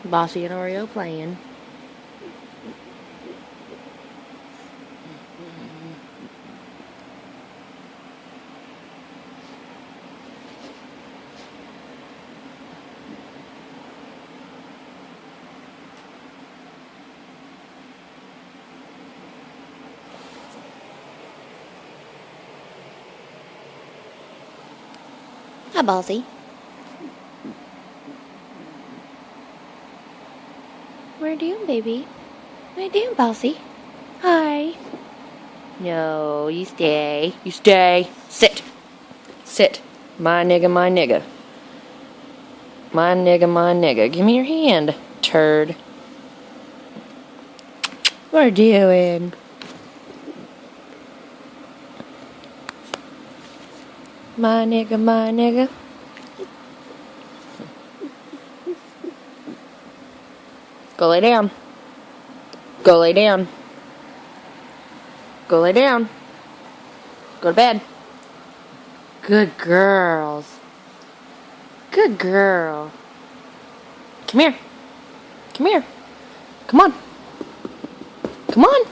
Bossy and Oreo playing. Hi, Bossy. What are you doing, baby? What are you doing, Bossy? Hi. No, you stay. You stay. Sit. Sit. My nigga, my nigga. My nigga, my nigga. Give me your hand, turd. What are you doing? My nigga, my nigga. Go lay down. Go lay down. Go lay down. Go to bed. Good girls. Good girl. Come here. Come here. Come on. Come on.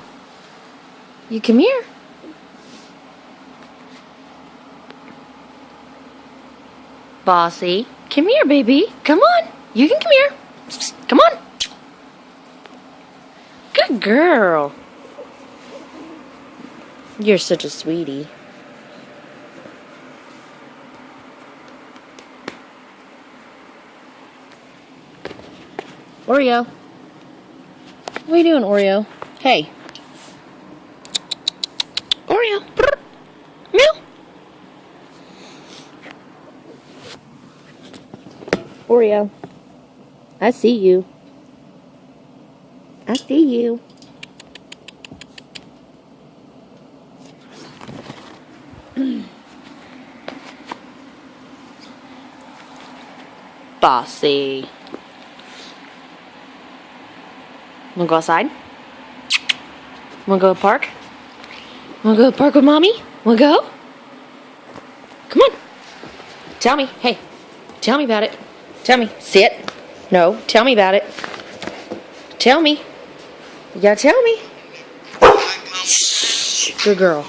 You come here. Bossy. Come here, baby. Come on. You can come here. Come on. Good girl. You're such a sweetie. Oreo. What are you doing, Oreo? Hey. Oreo. Meow. Oreo. I see you. I see you. Bossy. Wanna go outside? Wanna go to the park? Wanna go to the park with mommy? Wanna go? Come on. Tell me. Hey. Tell me about it. Tell me. Sit. No. Tell me about it. Tell me. You gotta tell me. Shh. Good girl.